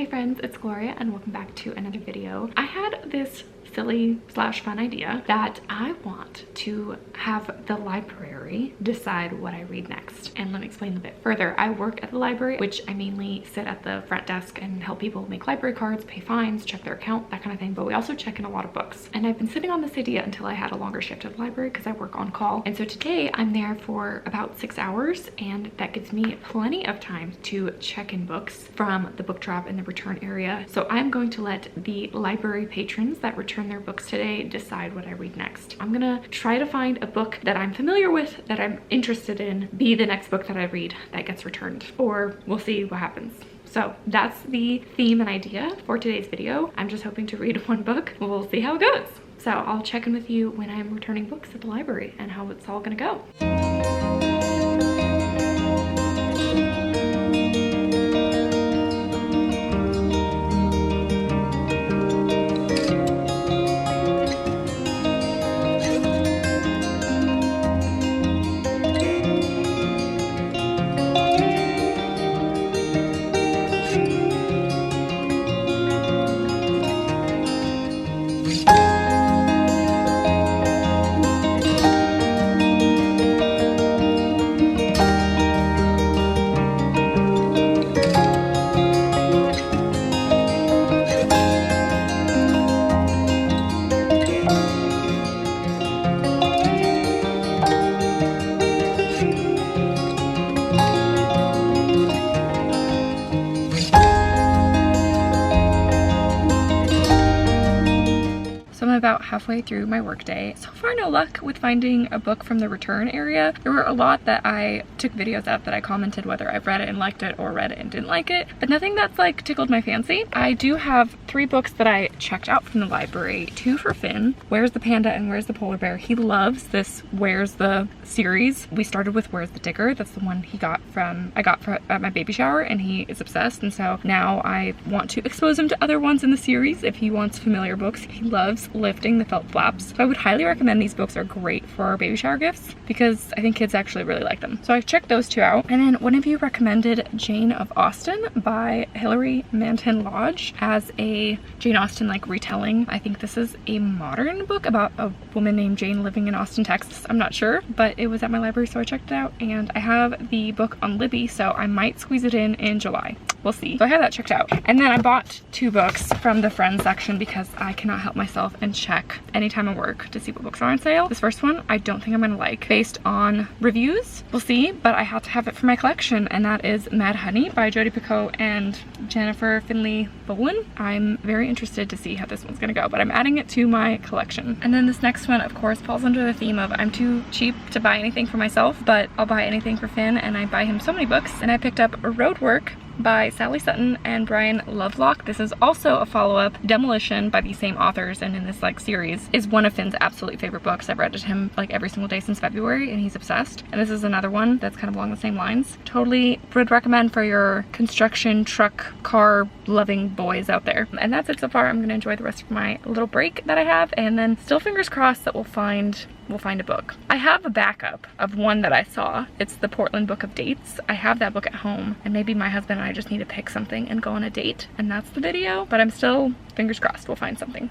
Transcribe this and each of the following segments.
Hey friends, it's Gloria and welcome back to another video. I had this silly slash fun idea that I want to have the library decide what I read next. And let me explain a bit further. I work at the library, which I mainly sit at the front desk and help people make library cards, pay fines, check their account, that kind of thing. But we also check in a lot of books. And I've been sitting on this idea until I had a longer shift at the library because I work on call. And so today I'm there for about 6 hours, and that gives me plenty of time to check in books from the book drop and the return area. So I'm going to let the library patrons that return their books today decide what I read next. I'm gonna try to find a book that I'm familiar with, that I'm interested in, be the next book that I read that gets returned, or we'll see what happens. So that's the theme and idea for today's video. I'm just hoping to read one book. We'll see how it goes. So I'll check in with you when I'm returning books at the library and how it's all gonna go. About halfway through my workday. So far, no luck with finding a book from the return area. There were a lot that I took videos of that I commented whether I've read it and liked it or read it and didn't like it, but nothing that's like tickled my fancy. I do have 3 books that I checked out from the library. 2 for Finn, Where's the Panda and Where's the Polar Bear. He loves this Where's the series. We started with Where's the Digger. That's the one I got at my baby shower, and he is obsessed, and so now I want to expose him to other ones in the series if he wants familiar books. He loves lifting the felt flaps. So I would highly recommend these books. Are great for baby shower gifts because I think kids actually really like them. So I checked those 2 out. And then one of you recommended Jane of Austen by Hilary Manton Lodge as a Jane Austen like retelling. I think this is a modern book about a woman named Jane living in Austin, Texas. I'm not sure, but it was at my library, so I checked it out, and I have the book on Libby, so I might squeeze it in July. We'll see. So I have that checked out. And then I bought 2 books from the friends section because I cannot help myself and check anytime I work to see what books are on sale. This first one I don't think I'm gonna like based on reviews. We'll see, but I have to have it for my collection, and that is Mad Honey by Jodi Picoult and Jennifer Finley Bolin. I'm very interested to see how this one's gonna go, but I'm adding it to my collection. And then this next one, of course, falls under the theme of I'm too cheap to buy anything for myself, but I'll buy anything for Finn, and I buy him so many books. And I picked up Roadwork by Sally Sutton and Brian Lovelock. This is also a follow-up. Demolition by the same authors and in this like series is one of Finn's absolute favorite books. I've read it to him like every single day since February, and he's obsessed. And this is another one that's kind of along the same lines. Totally would recommend for your construction, truck, car loving boys out there. And that's it so far. I'm gonna enjoy the rest of my little break that I have, and then still fingers crossed that we'll find a book. I have a backup of one that I saw. It's the Portland Book of Dates. I have that book at home, and maybe my husband and I just need to pick something and go on a date, and that's the video, but I'm still fingers crossed we'll find something.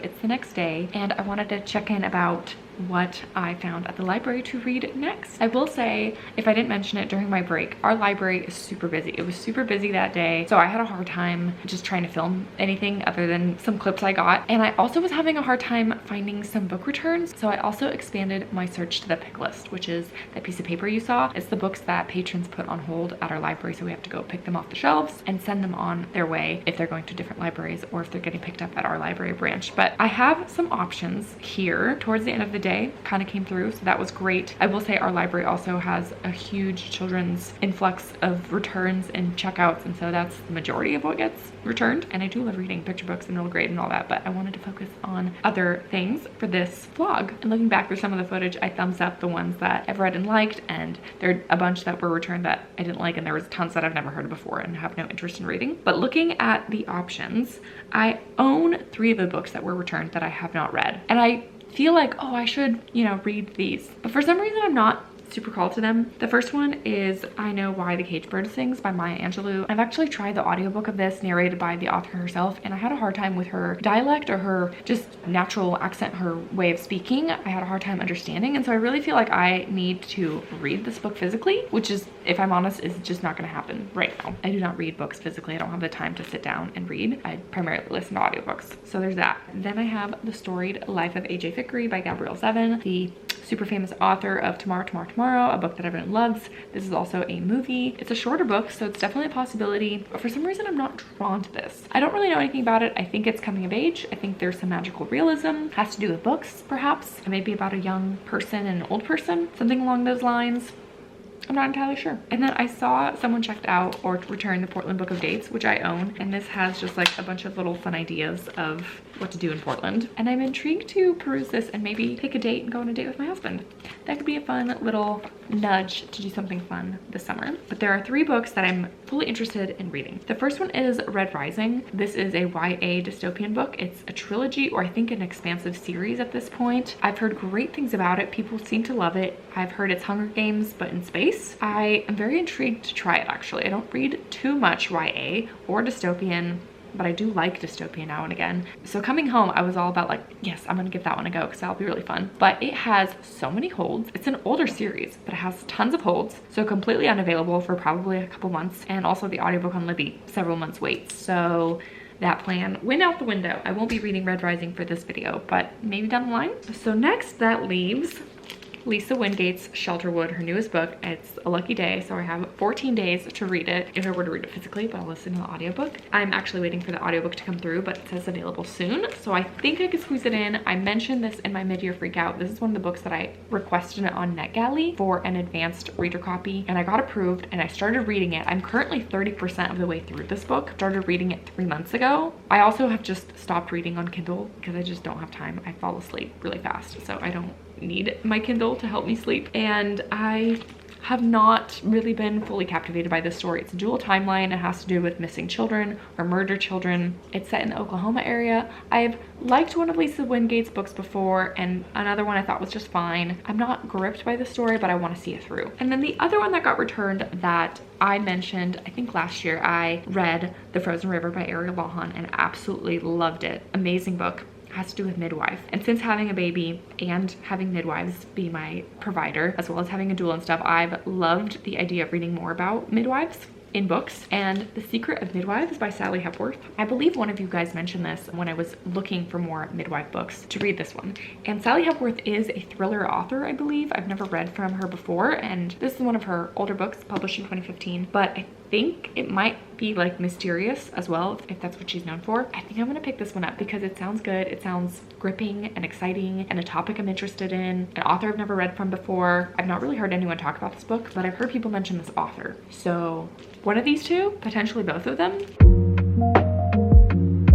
it's the next day, and I wanted to check in about what I found at the library to read next. I will say, if I didn't mention it during my break, our library is super busy. It was super busy that day, so I had a hard time just trying to film anything other than some clips I got. And I also was having a hard time finding some book returns, so I also expanded my search to the pick list, which is that piece of paper you saw. It's the books that patrons put on hold at our library, so we have to go pick them off the shelves and send them on their way if they're going to different libraries or if they're getting picked up at our library branch. But I have some options here towards the end of the day. Kind of came through, so that was great. I will say our library also has a huge children's influx of returns and checkouts, and so that's the majority of what gets returned. And I do love reading picture books in middle grade and all that, but I wanted to focus on other things for this vlog. And looking back through some of the footage, I thumbs up the ones that I've read and liked, and there are a bunch that were returned that I didn't like, and there was tons that I've never heard of before and have no interest in reading. But looking at the options, I own 3 of the books that were returned that I have not read, and I feel like, oh, I should, you know, read these. But for some reason, I'm not super called to them. The first one is I Know Why the Caged Bird Sings by Maya Angelou. I've actually tried the audiobook of this, narrated by the author herself, and I had a hard time with her dialect or her just natural accent, her way of speaking. I had a hard time understanding, and so I really feel like I need to read this book physically, which is, if I'm honest, is just not gonna happen right now. I do not read books physically. I don't have the time to sit down and read. I primarily listen to audiobooks. So there's that. Then I have The Storied Life of A.J. Fikry by Gabrielle Zevin, the super famous author of Tomorrow, Tomorrow, Tomorrow, a book that everyone loves. This is also a movie. It's a shorter book, so it's definitely a possibility, but for some reason I'm not drawn to this. I don't really know anything about it. I think it's coming of age. I think there's some magical realism. Has to do with books, perhaps. It may be about a young person and an old person, something along those lines. I'm not entirely sure. And then I saw someone checked out or returned the Portland Book of Dates, which I own. And this has just like a bunch of little fun ideas of what to do in Portland. And I'm intrigued to peruse this and maybe take a date and go on a date with my husband. That could be a fun little nudge to do something fun this summer. But there are 3 books that I'm fully interested in reading. The first one is Red Rising. This is a YA dystopian book. It's a trilogy, or I think an expansive series at this point. I've heard great things about it. People seem to love it. I've heard it's Hunger Games, but in space. I am very intrigued to try it, actually. I don't read too much YA or dystopian, but I do like dystopian now and again. So coming home, I was all about like, yes, I'm gonna give that one a go because that'll be really fun. But it has so many holds. It's an older series, but it has tons of holds. So completely unavailable for probably a couple months. And also the audiobook on Libby, several months wait. So that plan went out the window. I won't be reading Red Rising for this video, but maybe down the line. So next, that leaves Lisa Wingate's Shelterwood, her newest book. It's a lucky day, so I have 14 days to read it if I were to read it physically, but I'll listen to the audiobook. I'm actually waiting for the audiobook to come through, but it says available soon, so I think I could squeeze it in. I mentioned this in my mid-year freakout. This is one of the books that I requested on NetGalley for an advanced reader copy, and I got approved, and I started reading it. I'm currently 30% of the way through this book. Started reading it 3 months ago. I also have just stopped reading on Kindle because I just don't have time. I fall asleep really fast, so I don't need my Kindle to help me sleep, and I have not really been fully captivated by this story. It's a dual timeline. It has to do with missing children or murdered children. It's set in the Oklahoma area. I've liked one of Lisa Wingate's books before, and another one I thought was just fine. I'm not gripped by the story, but I want to see it through. And then the other one that got returned that I mentioned, I think last year, I read The Frozen River by Ariel Lawhon and absolutely loved it. Amazing book. Has to do with midwife, and since having a baby and having midwives be my provider, as well as having a doula and stuff, I've loved the idea of reading more about midwives in books. And The Secret of Midwives by Sally Hepworth. I believe one of you guys mentioned this when I was looking for more midwife books to read this one. And Sally Hepworth is a thriller author, I believe. I've never read from her before, and this is one of her older books published in 2015, but I think it might be like mysterious as well, if that's what she's known for. I think I'm gonna pick this one up because it sounds good. It sounds gripping and exciting and a topic I'm interested in, an author I've never read from before. I've not really heard anyone talk about this book, but I've heard people mention this author. So one of these two, potentially both of them.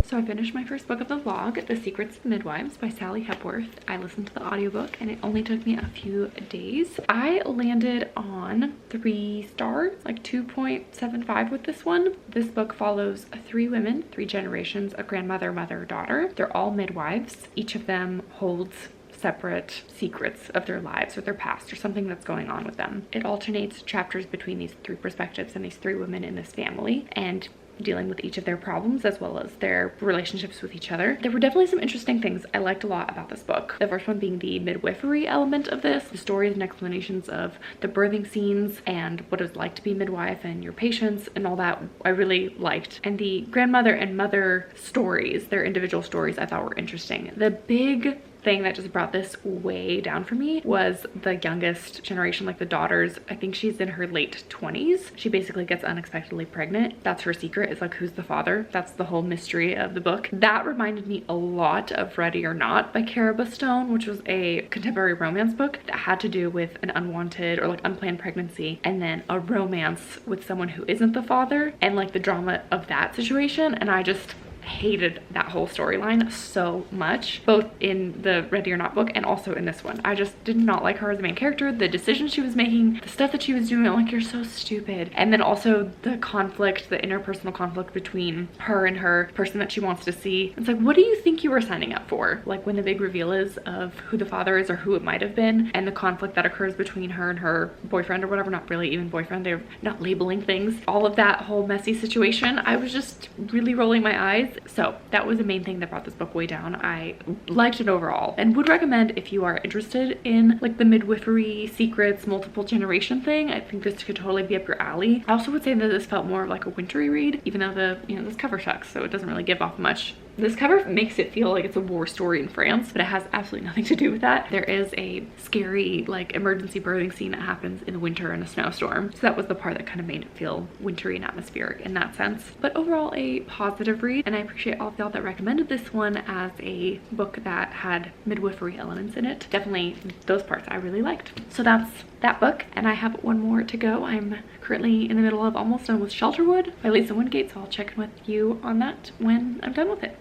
So I finished my first book of the vlog, The Secrets of Midwives by Sally Hepworth. I listened to the audiobook and it only took me a few days. I landed on 3 stars, like 2.75 with this one. This book follows 3 women, 3 generations of grandmother, mother, daughter. They're all midwives. Each of them holds separate secrets of their lives or their past or something that's going on with them. It alternates chapters between these 3 perspectives and these 3 women in this family, and dealing with each of their problems as well as their relationships with each other. There were definitely some interesting things I liked a lot about this book. The first one being the midwifery element of this, the stories and explanations of the birthing scenes and what it was like to be midwife and your patients and all that I really liked. And the grandmother and mother stories, their individual stories, I thought were interesting. The big thing that just brought this way down for me was the youngest generation, like the daughters. I think she's in her late 20s. She basically gets unexpectedly pregnant. That's her secret, is like, who's the father? That's the whole mystery of the book. That reminded me a lot of Ready or Not by Cara Stone, which was a contemporary romance book that had to do with an unwanted or like unplanned pregnancy and then a romance with someone who isn't the father and like the drama of that situation. And I just hated that whole storyline so much, both in the Ready or Not book and also in this one. I just did not like her as a main character, the decisions she was making, the stuff that she was doing. I'm like, you're so stupid. And then also the conflict, the interpersonal conflict between her and her person that she wants to see. It's like, what do you think you were signing up for? Like when the big reveal is of who the father is or who it might have been, and the conflict that occurs between her and her boyfriend or whatever, not really even boyfriend, they're not labeling things. All of that whole messy situation, I was just really rolling my eyes. So that was the main thing that brought this book way down. I liked it overall and would recommend if you are interested in like the midwifery, secrets, multiple generation thing. I think this could totally be up your alley. I also would say that this felt more of like a wintry read, even though this cover sucks, so it doesn't really give off much. This cover makes it feel like it's a war story in France, but it has absolutely nothing to do with that. There is a scary like emergency birthing scene that happens in the winter in a snowstorm. So that was the part that kind of made it feel wintry and atmospheric in that sense. But overall a positive read, and I appreciate all of y'all that recommended this one as a book that had midwifery elements in it. Definitely those parts I really liked. So that's that book, and I have one more to go. I'm currently in the middle of almost done with Shelterwood by Lisa Wingate, so I'll check in with you on that when I'm done with it.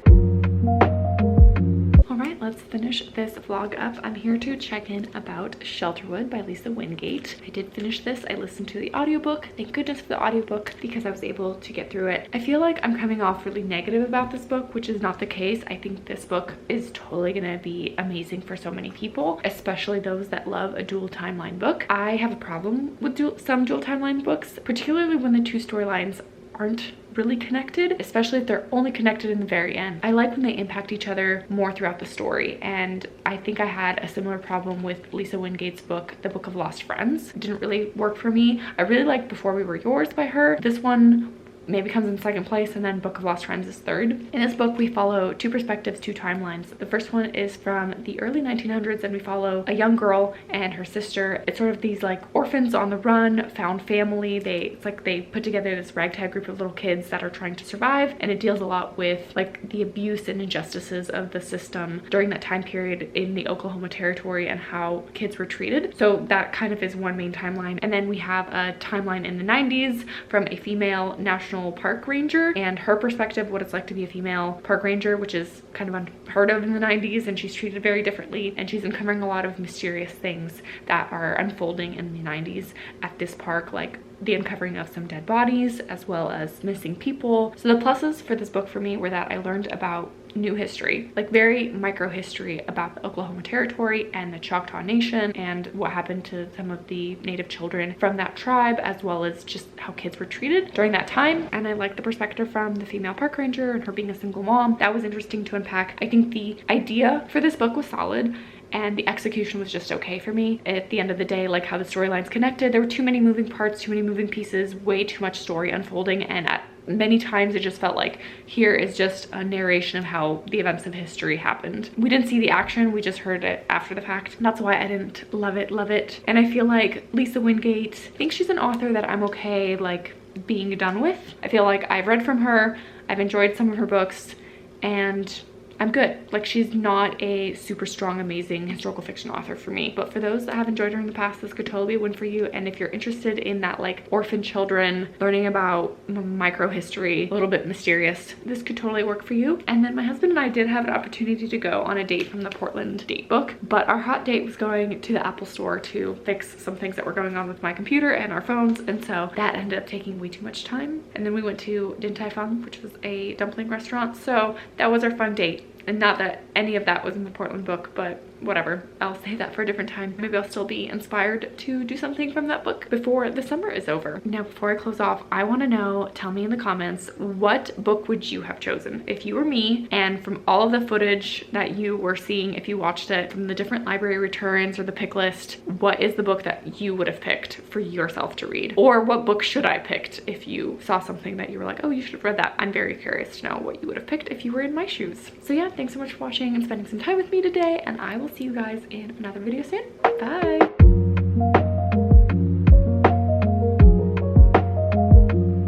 Alright, let's finish this vlog up. I'm here to check in about Shelterwood by Lisa Wingate. I did finish this. I listened to the audiobook. Thank goodness for the audiobook because I was able to get through it. I feel like I'm coming off really negative about this book, which is not the case. I think this book is totally gonna be amazing for so many people, especially those that love a dual timeline book. I have a problem with some dual timeline books, particularly when the two storylines aren't really connected, especially if they're only connected in the very end. I like when they impact each other more throughout the story, and I think I had a similar problem with Lisa Wingate's book, The Book of Lost Friends. It didn't really work for me. I really liked Before We Were Yours by her. This one maybe comes in second place, and then Book of Lost Friends is third. In this book we follow two perspectives, two timelines. The first one is from the early 1900s, and we follow a young girl and her sister. It's sort of these like orphans on the run, found family. It's like they put together this ragtag group of little kids that are trying to survive, and it deals a lot with like the abuse and injustices of the system during that time period in the Oklahoma Territory and how kids were treated. So that kind of is one main timeline. And then we have a timeline in the 90s from a female national park ranger and her perspective, what it's like to be a female park ranger, which is kind of unheard of in the 90s, and she's treated very differently, and she's uncovering a lot of mysterious things that are unfolding in the 90s at this park, like the uncovering of some dead bodies as well as missing people. So the pluses for this book for me were that I learned about new history, like very micro history about the Oklahoma Territory and the Choctaw Nation and what happened to some of the native children from that tribe, as well as just how kids were treated during that time. And I liked the perspective from the female park ranger and her being a single mom. That was interesting to unpack. I think the idea for this book was solid, and the execution was just okay for me. At the end of the day, like how the storylines connected, there were too many moving parts, too many moving pieces, way too much story unfolding, and at many times it just felt like here is just a narration of how the events of history happened. We didn't see the action, we just heard it after the fact. That's why I didn't love it. And I feel like Lisa Wingate, I think she's an author that I'm okay like being done with. I feel like I've read from her, I've enjoyed some of her books, and I'm good. Like, she's not a super strong, amazing historical fiction author for me. But for those that have enjoyed her in the past, this could totally be a win for you. And if you're interested in that like orphan children, learning about micro history, a little bit mysterious, this could totally work for you. And then my husband and I did have an opportunity to go on a date from the Portland date book, but our hot date was going to the Apple store to fix some things that were going on with my computer and our phones, and so that ended up taking way too much time. And then we went to Din Tai Fung, which was a dumpling restaurant, so that was our fun date. And not that any of that was in the Portland book, but whatever, I'll save that for a different time. Maybe I'll still be inspired to do something from that book before the summer is over. Now, before I close off, I want to know, tell me in the comments, what book would you have chosen if you were me, and from all of the footage that you were seeing, if you watched it, from the different library returns or the pick list, what is the book that you would have picked for yourself to read? Or what book should I picked if you saw something that you were like, oh, you should have read that? I'm very curious to know what you would have picked if you were in my shoes. So yeah, thanks so much for watching and spending some time with me today, and I will see you guys in another video soon. Bye.